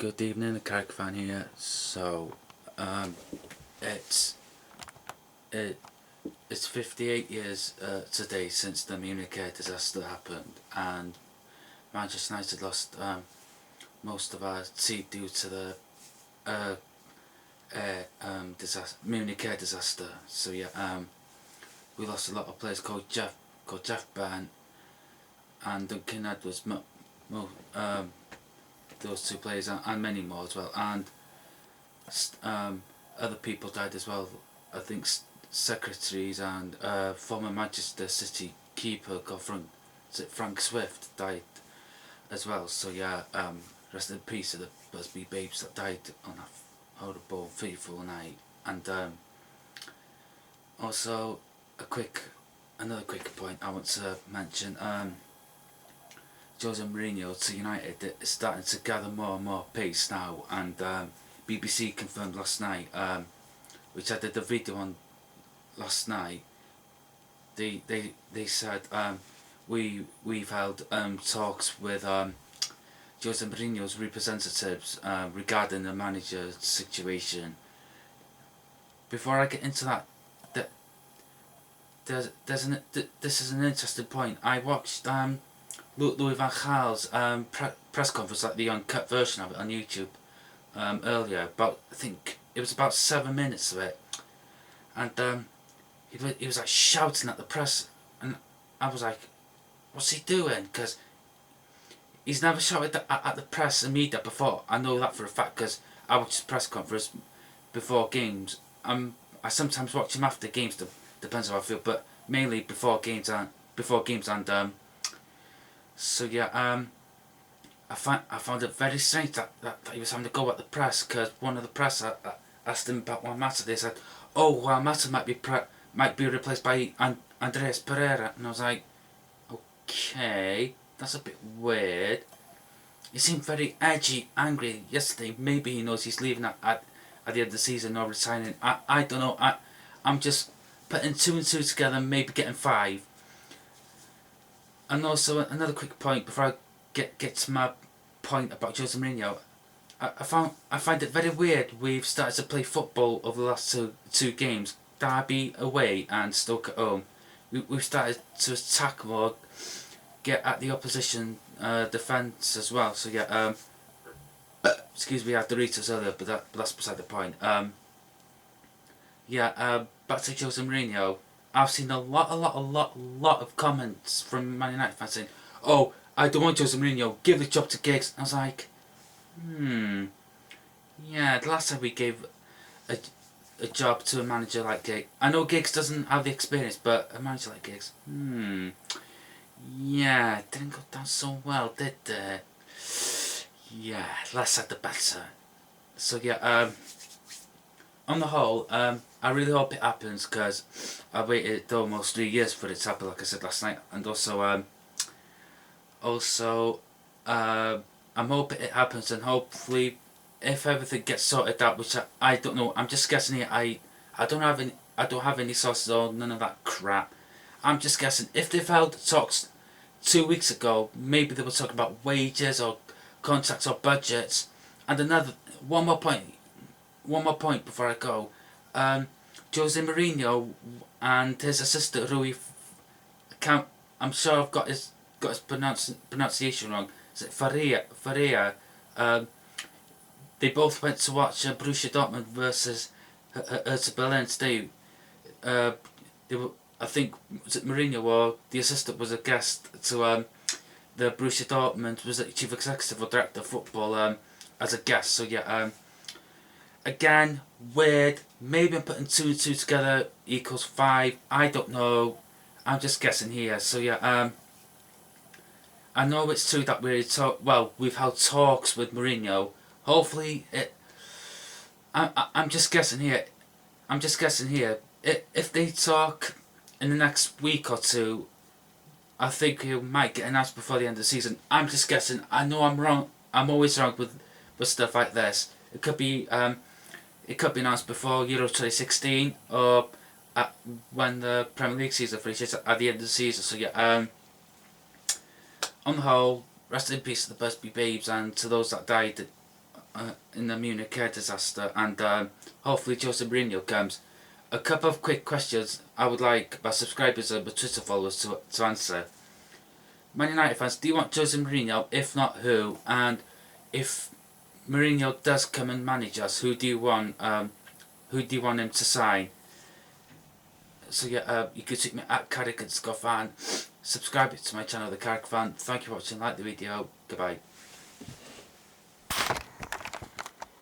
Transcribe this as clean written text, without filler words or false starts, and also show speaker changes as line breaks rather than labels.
Good evening, the Carrick fan here. So, it's it it's 58 years today since the Munich air disaster happened, and Manchester United lost most of our team due to the uh, Munich air disaster. So we lost a lot of players called Jeff Byrne and Duncan Edwards. Those two players and many more as well, and other people died as well. I think secretaries and former Manchester City keeper Frank Swift died as well. So rest in peace to the Busby babes that died on that horrible, fateful night. And also another quick point I want to mention. Jose Mourinho to United is starting to gather more and more pace now, and BBC confirmed last night, which I did the video on last night. They said we've held talks with Jose Mourinho's representatives regarding the manager's situation. Before I get into that, this is an interesting point. I watched Louis van Gaal's press conference, like the uncut version of it on YouTube earlier. I think it was about 7 minutes of it, and he was like shouting at the press, and I was like, what's he doing? Because he's never shouted at the press and media before. I know that for a fact because I watch his press conference before games. I sometimes watch him after games, depends how I feel, but mainly before games and so I found it very strange that he was having to go at the press, because one of the press asked him about Juan Mata. They said, "Oh, Juan Mata might be replaced by Andreas Pereira," and I was like, "Okay, that's a bit weird." He seemed very edgy, angry yesterday. Maybe he knows he's leaving at the end of the season or resigning. I don't know. I'm just putting two and two together, maybe getting five. And also another quick point before I get to my point about Jose Mourinho. I find it very weird we've started to play football over the last two games. Derby away and Stoke at home. We've started to attack more, get at the opposition defence as well. So excuse me, I had Doritos earlier, but that's beside the point. Back to Jose Mourinho. I've seen a lot of comments from Man United fans saying, "Oh, I don't want Jose Mourinho, give the job to Giggs." I was like, yeah, the last time we gave a job to a manager like Giggs, I know Giggs doesn't have the experience, but a manager like Giggs, yeah, it didn't go down so well, did it? Yeah, less said the better. So on the whole, I really hope it happens, because I waited almost 3 years for it to happen, like I said last night. And I'm hoping it happens, and hopefully, if everything gets sorted out, which I don't know, I'm just guessing here. I don't have any sources or none of that crap. I'm just guessing. If they've held talks 2 weeks ago, maybe they were talking about wages or contracts or budgets. And one more point before I go. Jose Mourinho and his assistant Rui, I'm sure I've got his pronunciation wrong. Is it Faria? They both went to watch Borussia Dortmund versus Hertha Berlin today. I think, was it Mourinho or the assistant was a guest to the Borussia Dortmund, was it chief executive or director of football as a guest. So again, weird. Maybe I'm putting 2 and 2 together equals 5. I don't know. I'm just guessing here. So I know it's true that we've held talks with Mourinho. Hopefully I'm just guessing here. If they talk in the next week or two, I think he might get announced before the end of the season. I'm just guessing. I know I'm wrong. I'm always wrong with stuff like this. It could be announced before Euro 2016 or when the Premier League season finishes at the end of the season. So on the whole, rest in peace to the Busby babes and to those that died in the Munich air disaster, and hopefully Jose Mourinho comes. A couple of quick questions I would like my subscribers and my Twitter followers to answer. Man United fans, do you want Jose Mourinho? If not, who? And if Mourinho does come and manage us, who do you want? Who do you want him to sign? So yeah, you can tweet me at Carrick_fan. Subscribe to my channel, The Carrick Fan. Thank you for watching. Like the video. Goodbye.